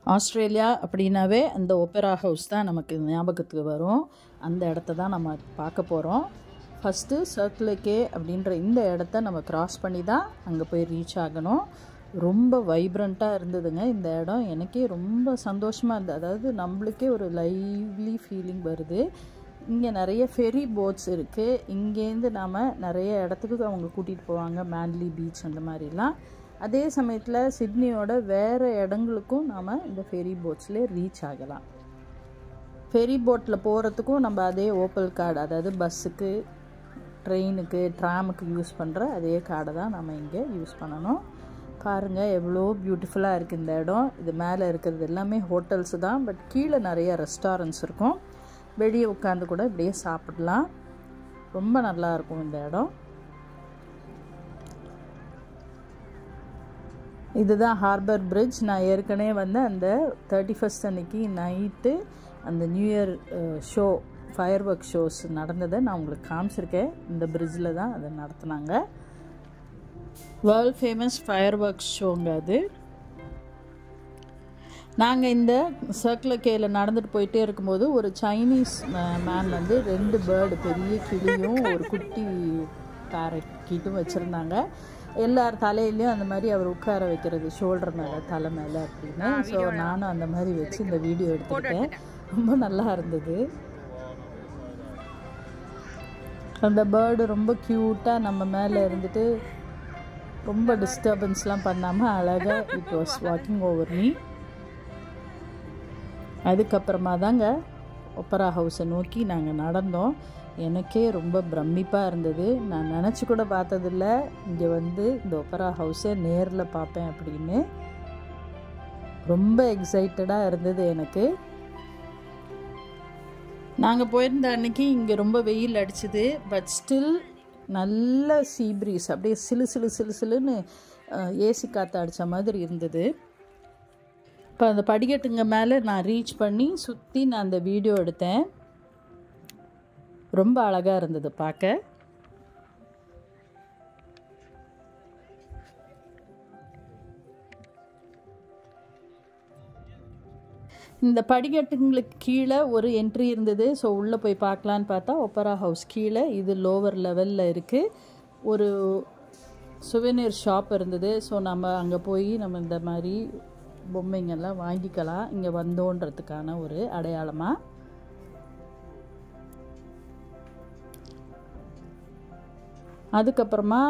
Australia அப்படின்னாவே அந்த opera house தான் நமக்கு ஞாபகத்துக்கு வரும். அந்த இடத்த தான் நம்ம பார்க்க போகிறோம். ஃபஸ்ட்டு சர்க்குலர் கே அப்படின்ற இந்த இடத்த நம்ம க்ராஸ் பண்ணி தான் அங்கே போய் ரீச் ஆகணும். ரொம்ப வைப்ரண்ட்டாக இருந்ததுங்க இந்த இடம். எனக்கே ரொம்ப சந்தோஷமாக இருந்தது. அதாவது நம்மளுக்கே ஒரு லைவ்லி ஃபீலிங் வருது. இங்கே நிறைய ஃபெரி போட்ஸ் இருக்குது. இங்கேருந்து நாம் நிறைய இடத்துக்கு அவங்க கூட்டிகிட்டு போவாங்க, மேன்லி பீச் அந்த மாதிரிலாம். அதே சமயத்தில் சிட்னியோட வேறு இடங்களுக்கும் நாம் இந்த ஃபெரி போட்ஸ்லேயே ரீச் ஆகலாம். ஃபெரி போட்டில் போகிறதுக்கும் நம்ம அதே ஓப்பல் கார்டு, அதாவது பஸ்ஸுக்கு, ட்ரெயினுக்கு, ட்ராமுக்கு யூஸ் பண்ணுற அதே கார்டை தான் நம்ம இங்கே யூஸ் பண்ணணும். பாருங்கள் எவ்வளோ பியூட்டிஃபுல்லாக இருக்குது இந்த இடம். இது மேலே இருக்கிறது எல்லாமே ஹோட்டல்ஸு தான். பட் கீழே நிறைய ரெஸ்டாரண்ட்ஸ் இருக்கும். வெளியே உட்காந்து கூட இப்படியே சாப்பிடலாம். ரொம்ப நல்லாயிருக்கும் இந்த இடம். இதுதான் ஹார்பர் பிரிட்ஜ். நான் ஏற்கனவே வந்து அந்த 31st அன்னைக்கு நைட்டு அந்த new year show, fire work shows நடந்ததை நான் உங்களுக்கு காமிச்சிருக்கேன். இந்த பிரிட்ஜில் தான் அதை நடத்துனாங்க. வேர்ல்ட் ஃபேமஸ் ஃபயர் ஒர்க் ஷோங்க அது. நாங்கள் இந்த சர்க்குலர் கேல நடந்துட்டு போயிட்டே இருக்கும்போது ஒரு சைனீஸ் மேன் வந்து 2 பேர்டு, பெரிய கிளியும் ஒரு குட்டி பேரக்கிட்டும் வச்சுருந்தாங்க. எல்லார் தலையிலையும் அந்த மாதிரி அவர் உட்கார வைக்கிறது, ஷோல்டர் மேலே, தலை மேலே அப்படின்னு. ஸோ நானும் அந்த மாதிரி வச்சு இந்த வீடியோ எடுத்துக்கிட்டேன். ரொம்ப நல்லா இருந்தது. அந்த பேர்டு ரொம்ப க்யூட்டாக நம்ம மேலே இருந்துட்டு ரொம்ப டிஸ்டர்பன்ஸ்லாம் பண்ணாமல் அழகாக it was walking over me. அதுக்கப்புறமா தாங்க ஒப்பரா ஹவுஸை நோக்கி நாங்கள் நடந்தோம். எனக்கே ரொம்ப பிரமிப்பாக இருந்தது. நான் நினச்சி கூட பார்த்ததில்ல இங்கே வந்து இந்த ஒப்பரா ஹவுஸை நேரில் பார்ப்பேன் அப்படின்னு. ரொம்ப எக்ஸைட்டடாக இருந்தது எனக்கு. நாங்கள் போயிருந்த அன்னைக்கு இங்கே ரொம்ப வெயில் அடிச்சுது. பட் ஸ்டில் நல்ல சீ ப்ரீஸ், அப்படியே சிலு சிலு சிலு சிலுன்னு ஏசி காற்று அடித்த மாதிரி இருந்தது. இப்போ அந்த படிக்கட்டுங்க மேலே நான் ரீச் பண்ணி சுற்றி நான் அந்த வீடியோ எடுத்தேன். ரொம்ப அழகாக இருந்தது பார்க்க. இந்த படிக்கட்டுங்களுக்கு கீழே ஒரு என்ட்ரி இருந்தது. ஸோ உள்ளே போய் பார்க்கலான்னு பார்த்தா ஒப்பரா ஹவுஸ் கீழே, இது லோவர் லெவலில் இருக்குது. ஒரு சுவெனீர் ஷாப் இருந்தது. ஸோ நம்ம அங்கே போய் நம்ம இந்த மாதிரி பொம்மைங்கெல்லாம் வாங்கிக்கலாம், இங்கே வந்தோன்றதுக்கான ஒரு அடையாளமாக. அதுக்கப்புறமா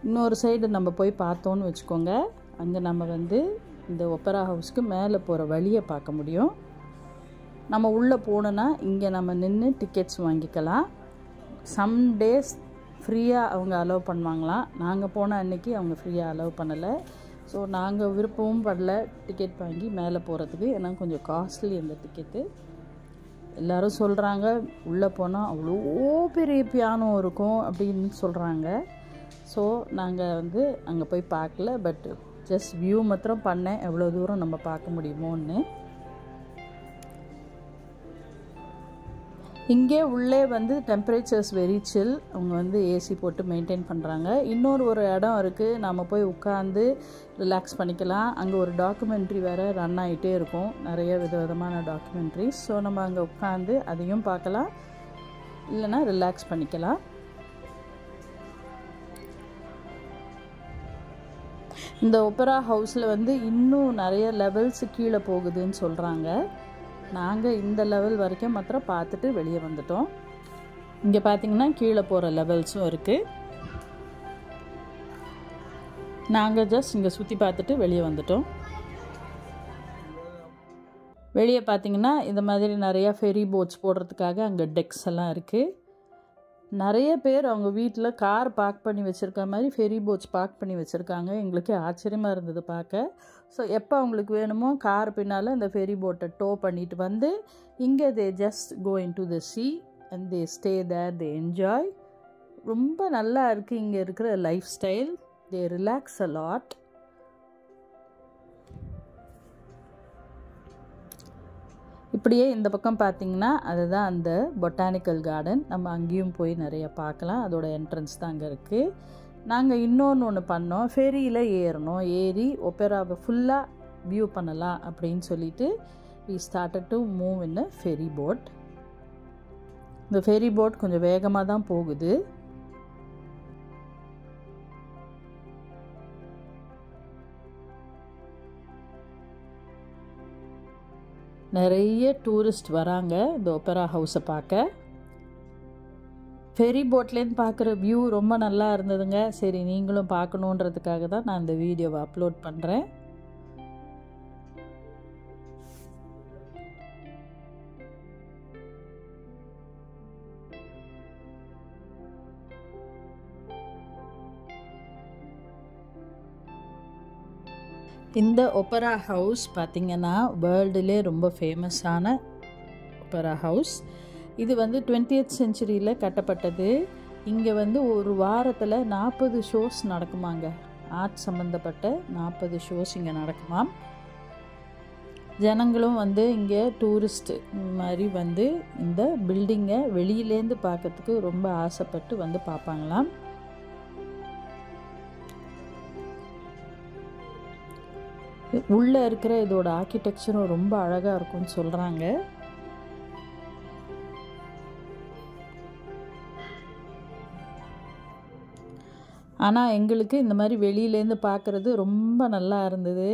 இன்னொரு சைடு நம்ம போய் பார்த்தோன்னு வச்சுக்கோங்க. அங்கே நம்ம வந்து இந்த ஒப்பரா ஹவுஸ்க்கு மேலே போகிற வழியை பார்க்க முடியும். நம்ம உள்ளே போனோன்னா இங்கே நம்ம நின்று டிக்கெட்ஸ் வாங்கிக்கலாம். சம் டேஸ் ஃப்ரீயாக அவங்க அலோவ் பண்ணுவாங்களாம். நாங்கள் போன அன்றைக்கி அவங்க ஃப்ரீயாக அலோவ் பண்ணலை. ஸோ நாங்கள் விருப்பமும் படல டிக்கெட் வாங்கி மேலே போகிறதுக்கு. ஏன்னா கொஞ்சம் காஸ்ட்லி அந்த டிக்கெட்டு. எல்லோரும் சொல்கிறாங்க உள்ளே போனால் அவ்வளோ பெரிய பியானோ இருக்கும் அப்படின்னு சொல்கிறாங்க. ஸோ நாங்கள் வந்து அங்கே போய் பார்க்கல. பட் ஜஸ்ட் வியூ மாத்திரம் பண்ணேன், எவ்வளோ தூரம் நம்ம பார்க்க முடியுமோன்னு. இங்கே உள்ளே வந்து டெம்பரேச்சர்ஸ் வெரி சில். அவங்க வந்து ஏசி போட்டு மெயின்டைன் பண்ணுறாங்க. ஒரு இடம் இருக்குது, நம்ம போய் உட்காந்து ரிலாக்ஸ் பண்ணிக்கலாம். அங்கே ஒரு டாக்குமெண்ட்ரி வேறு ரன் ஆகிட்டே இருக்கும், நிறைய விதவிதமான டாக்குமெண்ட்ரிஸ். ஸோ நம்ம அங்கே உட்காந்து அதையும் பார்க்கலாம், இல்லைன்னா ரிலாக்ஸ் பண்ணிக்கலாம். இந்த ஒப்பரா ஹவுஸில் வந்து இன்னும் நிறைய லெவல்ஸு கீழே போகுதுன்னு சொல்கிறாங்க. நாங்கள் இந்த லெவல் வரைக்கும் மாத்திரம் பார்த்துட்டு வெளியே வந்துட்டோம். இங்கே பார்த்திங்கன்னா கீழே போகிற லெவல்ஸும் இருக்குது. நாங்கள் ஜஸ்ட் இங்கே சுற்றி பார்த்துட்டு வெளியே வந்துட்டோம். வெளியே பார்த்திங்கன்னா இந்த மாதிரி நிறையா ஃபெரி போட்ஸ் போடுறதுக்காக அங்கே டெக்ஸ் எல்லாம் இருக்குது. நிறைய பேர் அவங்க வீட்டில் கார் பார்க் பண்ணி வச்சுருக்க மாதிரி ஃபெரி போட்ஸ் பார்க் பண்ணி வச்சுருக்காங்க. எங்களுக்கே ஆச்சரியமாக இருந்தது பார்க்க. ஸோ எப்போ அவங்களுக்கு வேணுமோ கார் பின்னால் இந்த ஃபெரி போட்டை டோ பண்ணிட்டு வந்து இங்கே they just go in to the sea and they stay there, they enjoy. ரொம்ப நல்லா இருக்குது இங்கே இருக்கிற life style. They relax a lot. இப்படியே இந்த பக்கம் பார்த்திங்கன்னா அதுதான் அந்த பொட்டானிக்கல் கார்டன். நம்ம அங்கேயும் போய் நிறைய பார்க்கலாம். அதோட என்ட்ரன்ஸ் தான் அங்கே இருக்குது. நாங்கள் இன்னொன்று பண்ணோம், ஃபெரியில் ஏறணும். ஏறி ஒப்பேராவை ஃபுல்லாக வியூ பண்ணலாம் அப்படின்னு சொல்லிட்டு we started to move in a ferry boat. இந்த ஃபெரி போட் கொஞ்சம் வேகமாக தான் போகுது. நிறைய டூரிஸ்ட் வராங்க இந்த ஒப்பரா ஹவுஸை பார்க்க. ஃபெரி போட்லேருந்து பார்க்குற வியூ ரொம்ப நல்லா இருந்ததுங்க. சரி, நீங்களும் பார்க்கணுன்றதுக்காக தான் நான் இந்த வீடியோவை அப்லோட் பண்ணுறேன். இந்த ஒப்பரா ஹவுஸ் பார்த்திங்கன்னா வேர்ல்டுலே ரொம்ப ஃபேமஸான ஒப்பரா ஹவுஸ். இது வந்து 20th centuryயில் கட்டப்பட்டது. இங்கே வந்து ஒரு வாரத்தில் 40 ஷோஸ் நடக்குமாங்க. ஆர்ட் சம்மந்தப்பட்ட 40 ஷோஸ் இங்கே நடக்குமாம். ஜனங்களும் வந்து இங்கே டூரிஸ்ட் மாதிரி வந்து இந்த பில்டிங்கை வெளியிலேருந்து பார்க்கறதுக்கு ரொம்ப ஆசைப்பட்டு வந்து பார்ப்பாங்களாம். உள்ளே இருக்கிற இதோட ஆர்கிடெக்சரும் ரொம்ப அழகாக இருக்கும்னு சொல்கிறாங்க. ஆனால் எங்களுக்கு இந்த மாதிரி வெளியிலேருந்து பார்க்குறது ரொம்ப நல்லா இருந்தது.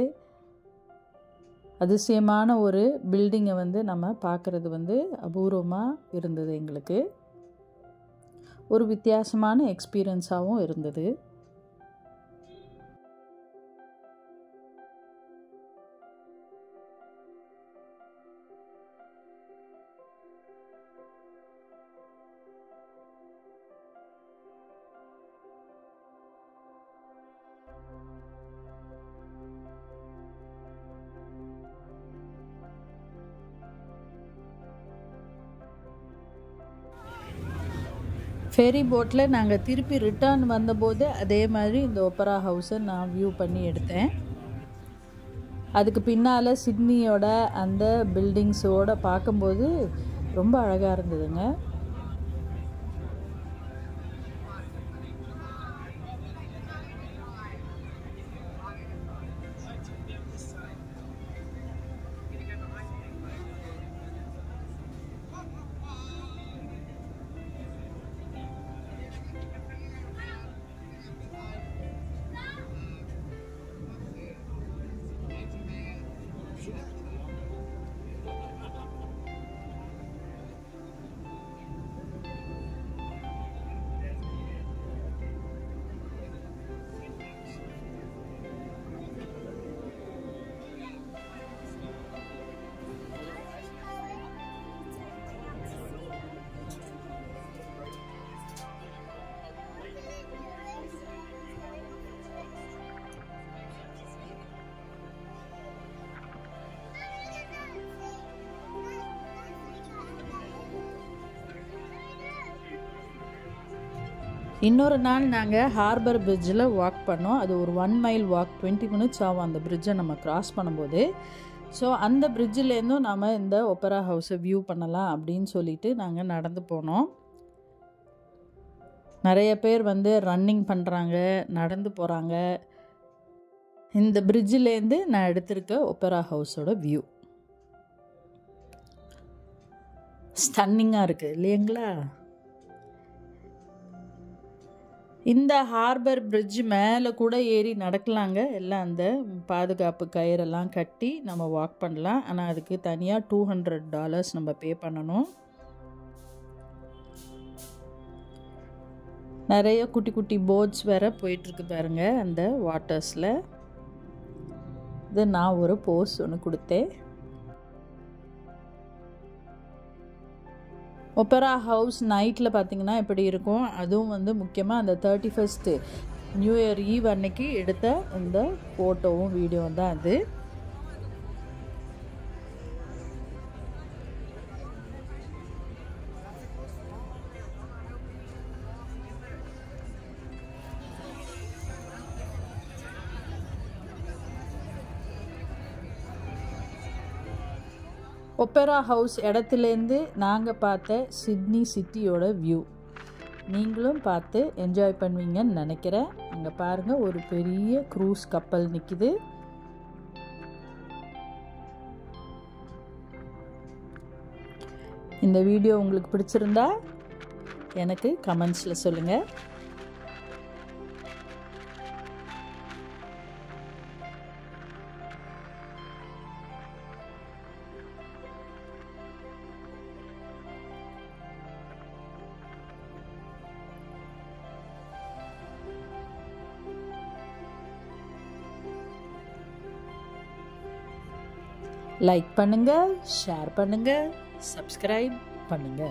அதிசயமான ஒரு பில்டிங்கை வந்து நம்ம பார்க்குறது வந்து அபூர்வமாக இருந்தது. எங்களுக்கு ஒரு வித்தியாசமான எக்ஸ்பீரியன்ஸாகவும் இருந்தது. ஃபெரி போட்டில் நாங்கள் திருப்பி ரிட்டர்ன் வந்தபோது அதே மாதிரி இந்த ஒப்பரா ஹவுஸை நான் வியூ பண்ணி எடுத்தேன். அதுக்கு பின்னால் சிட்னியோட அந்த பில்டிங்ஸோடு பார்க்கும்போது ரொம்ப அழகாக இருந்ததுங்க. இன்னொரு நாள் நாங்கள் ஹார்பர் பிரிட்ஜில் வாக் பண்ணோம். அது ஒரு 1 mile வாக், 20 minutes ஆகும் அந்த பிரிட்ஜை நம்ம க்ராஸ் பண்ணும்போது. ஸோ அந்த பிரிட்ஜிலேருந்தும் நாம் இந்த ஒப்பரா ஹவுஸை வியூ பண்ணலாம் அப்படின்னு சொல்லிட்டு நாங்கள் நடந்து போனோம். நிறைய பேர் வந்து ரன்னிங் பண்ணுறாங்க, நடந்து போகிறாங்க. இந்த பிரிட்ஜிலேருந்து நான் எடுத்திருக்க ஒப்பரா ஹவுஸோட வியூ ஸ்டன்னிங்காக இருக்குது இல்லைங்களா? இந்த ஹார்பர் பிரிட்ஜ் மேலே கூட ஏறி நடக்கலாங்க. எல்லாம் அந்த பாதுகாப்பு கயிறெல்லாம் கட்டி நம்ம வாக் பண்ணலாம். ஆனால் அதுக்கு தனியாக $200 நம்ம பே பண்ணணும். நிறைய குட்டி குட்டி போட்ஸ் வேறு போயிட்டுருக்கு பாருங்கள் அந்த வாட்டர்ஸில். இது நான் ஒரு போஸ் ஒன்று கொடுத்தேன். ஒப்பரா ஹவுஸ் நைட்டில் பார்த்திங்கன்னா இப்படி இருக்கும். அதுவும் வந்து முக்கியமாக அந்த 31st நியூ இயர் ஈவ் அன்னைக்கு எடுத்த இந்த ஃபோட்டோவும் வீடியோவும் தான் அது. ஒப்பரா ஹவுஸ் இடத்துலேருந்து நாங்கள் பார்த்த சிட்னி சிட்டியோட வியூ நீங்களும் பார்த்து என்ஜாய் பண்ணுவீங்கன்னு நினைக்கிறேன். அங்கே பாருங்கள் ஒரு பெரிய க்ரூஸ் கப்பல் நிற்கிது. இந்த வீடியோ உங்களுக்கு பிடிச்சிருந்தா எனக்கு கமெண்ட்ஸில் சொல்லுங்கள். லைக் பண்ணுங்க, ஷேர் பண்ணுங்க, சப்ஸ்கிரைப் பண்ணுங்க.